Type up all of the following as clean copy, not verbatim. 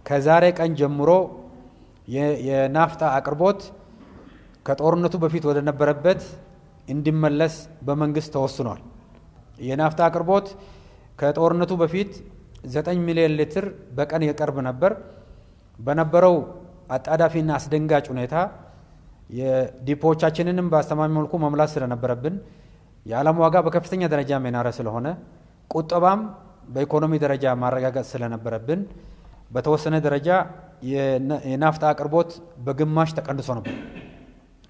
ከዛሬ ቀን ጀምሮ የናፍጣ አቅርቦት ከጦርነቱ በፊት ወደ ነበረበት እንዲመለስ በመንግስት ተወስኗል። የናፍጣ አቅርቦት ከጦርነቱ በፊት 9 ሚሊዮን ሊትር በቀን ይቀርብ ነበር። በነበረው አጣዳፊና አስደንጋጭ ሁኔታ የዲፖዎቻችንንም በአስተማማኝ መልኩ መሙላት ስለነበረብን የዓለም ዋጋ በከፍተኛ ደረጃ መናረ ስለሆነ ቁጠባም በኢኮኖሚ ደረጃ ማረጋጋጥ ስለነበረብን በተወሰነ ደረጃ የናፍጣ አቅርቦት በግማሽ ተቀንሶ ነበር።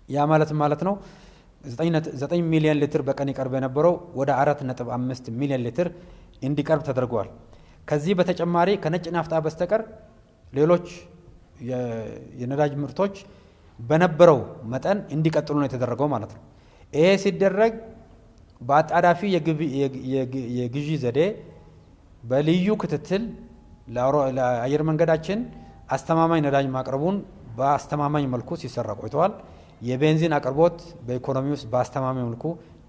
ያ ማለት ነው 9 ሚሊዮን ሊትር በቀን ይቀርብ የነበረው ወደ 4.5 ሚሊዮን ሊትር እንዲቀርብ ተደርጓል። ከዚህ በተጨማሪ ከነጭ ናፍጣ በስተቀር ሌሎች የነዳጅ ምርቶች በነበረው መጠን እንዲቀጥሉ ነው የተደረገው ማለት ነው። ይሄ ሲደረግ በአጣዳፊ የግዢ ዘዴ በልዩ ክትትል ለአየር መንገዳችን አስተማማኝ ነዳጅ ማቅረቡን በአስተማማኝ መልኩ ሲሰራ ቆይተዋል። የቤንዚን አቅርቦት በኢኮኖሚ ውስጥ በአስተማማኝ መልኩ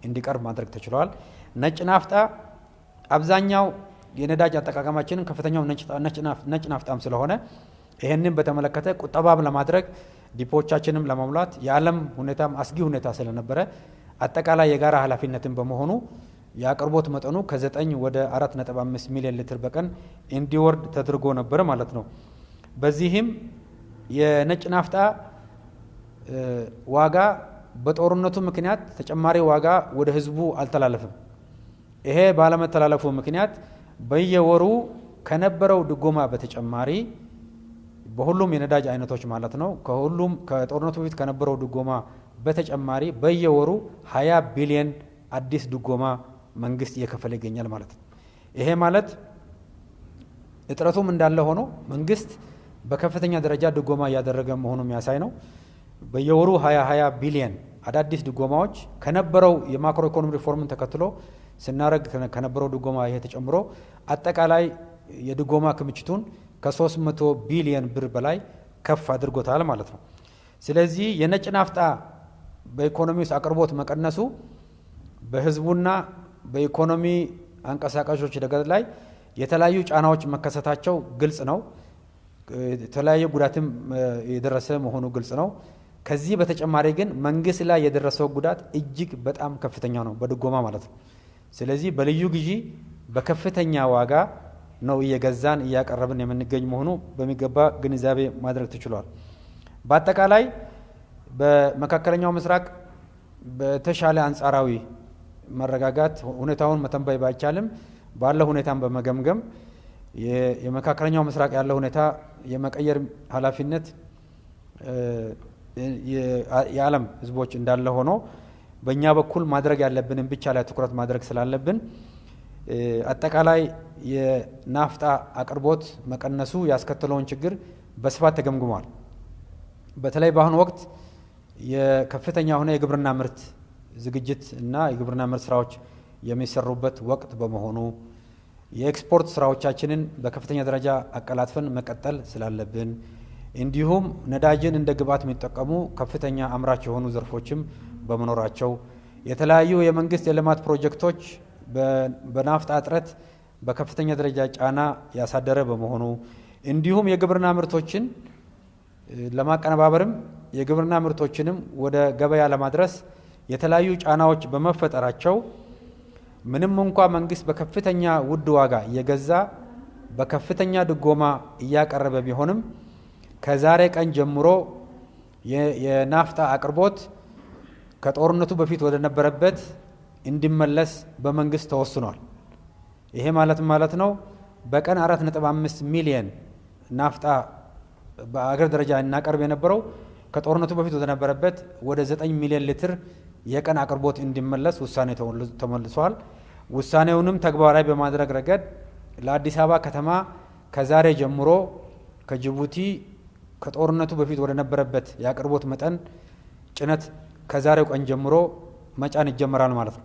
እንዲቀርብ ማድረግ ተችሏል። ነጭ ናፍጣ አብዛኛው የነዳጅ አጠቃቀማችንን ከፍተኛው ነጭ ናፍጣም ስለሆነ ይሄንን በተመለከተ ቁጠባም ለማድረግ ዲፖዎቻችንም ለመሙላት የዓለም ሁኔታም አስጊ ሁኔታ ስለነበረ አጠቃላይ የጋራ ኃላፊነትን በመሆኑ የአቅርቦት መጠኑ ከ9 ወደ 4.5 ሚሊዮን ሊትር በቀን እንዲወርድ ተደርጎ ነበር ማለት ነው። በዚህም የነጭ ናፍጣ ዋጋ በጦርነቱ ምክንያት ተጨማሪ ዋጋ ወደ ህዝቡ አልተላለፈም። ይሄ ባለመተላለፉ ምክንያት በየወሩ ከነበረው ድጎማ በተጨማሪ በሁሉም የነዳጅ አይነቶች ማለት ነው ከጦርነቱ በፊት ከነበረው ድጎማ በተጨማሪ በየወሩ 20 ቢሊዮን አዲስ ድጎማ መንግስት እየከፈለ ይገኛል ማለት ነው። ይሄ ማለት እጥረቱም እንዳለ ሆኖ መንግስት በከፍተኛ ደረጃ ድጎማ እያደረገ መሆኑ የሚያሳይ ነው። በየወሩ 20 ቢሊዮን አዳዲስ ድጎማዎች ከነበረው የማክሮ ኢኮኖሚ ሪፎርምን ተከትሎ ስናረግ ከነበረው ድጎማ ይሄ ተጨምሮ አጠቃላይ የድጎማ ክምችቱን ከ300 ቢሊዮን ብር በላይ ከፍ አድርጎታል ማለት ነው። ስለዚህ የነጭ ናፍጣ በኢኮኖሚ ውስጥ አቅርቦት መቀነሱ በህዝቡና በኢኮኖሚ አንቀሳቃሾች ደገት ላይ የተለያዩ ጫናዎች መከሰታቸው ግልጽ ነው። የተለያየ ጉዳትም የደረሰ መሆኑ ግልጽ ነው። ከዚህ በተጨማሪ ግን መንግስት ላይ የደረሰው ጉዳት እጅግ በጣም ከፍተኛ ነው በድጎማ ማለት ነው። ስለዚህ በልዩ ግዢ በከፍተኛ ዋጋ ነው እየገዛን እያቀረብን የምንገኝ መሆኑ በሚገባ ግንዛቤ ማድረግ ተችሏል። በአጠቃላይ በመካከለኛው ምስራቅ በተሻለ አንጻራዊ መረጋጋት ሁኔታውን መተንበይ ባይቻልም ባለው ሁኔታን በመገምገም የመካከለኛው ምስራቅ ያለው ሁኔታ የመቀየር ኃላፊነት የዓለም ህዝቦች እንዳለ ሆኖ በእኛ በኩል ማድረግ ያለብንን ብቻ ላይ ትኩረት ማድረግ ስላለብን አጠቃላይ የናፍጣ አቅርቦት መቀነሱ ያስከተለውን ችግር በስፋት ተገምግሟል። በተለይ በአሁኑ ወቅት የከፍተኛ ሆነ የግብርና ምርት ዝግጅት እና የግብርና ምርት ስራዎች የሚሰሩበት ወቅት በመሆኑ የኤክስፖርት ስራዎቻችንን በከፍተኛ ደረጃ አቀላጥፈን መቀጠል ስላለብን እንዲሁም ነዳጅን እንደ ግብዓት የሚጠቀሙ ከፍተኛ አምራች የሆኑ ዘርፎችም በመኖራቸው የተለያዩ የመንግስት የልማት ፕሮጀክቶች በናፍጣ እጥረት በከፍተኛ ደረጃ ጫና ያሳደረ በመሆኑ እንዲሁም የግብርና ምርቶችን ለማቀነባበርም የግብርና ምርቶችንም ወደ ገበያ ለማድረስ የተለያዩ ጫናዎች በመፈጠራቸው ምንም እንኳ መንግስት በከፍተኛ ውድ ዋጋ እየገዛ በከፍተኛ ድጎማ እያቀረበ ቢሆንም ከዛሬ ቀን ጀምሮ የናፍጣ አቅርቦት ከጦርነቱ በፊት ወደ ነበረበት እንዲመለስ በመንግስት ተወስኗል። ይሄ ማለት ነው በቀን 4.5 ሚሊዮን ናፍጣ በአገር ደረጃ እናቀርብ የነበረው ከጦርነቱ በፊት ወደ ነበረበት ወደ 9 ሚሊዮን ሊትር የቀን አቅርቦት እንዲመለስ ውሳኔ ተመልሷል። ውሳኔውንም ተግባራዊ በማድረግ ረገድ ለአዲስ አበባ ከተማ ከዛሬ ጀምሮ ከጅቡቲ ከጦርነቱ በፊት ወደ ነበረበት የአቅርቦት መጠን ጭነት ከዛሬው ቀን ጀምሮ መጫን ይጀምራል ማለት ነው።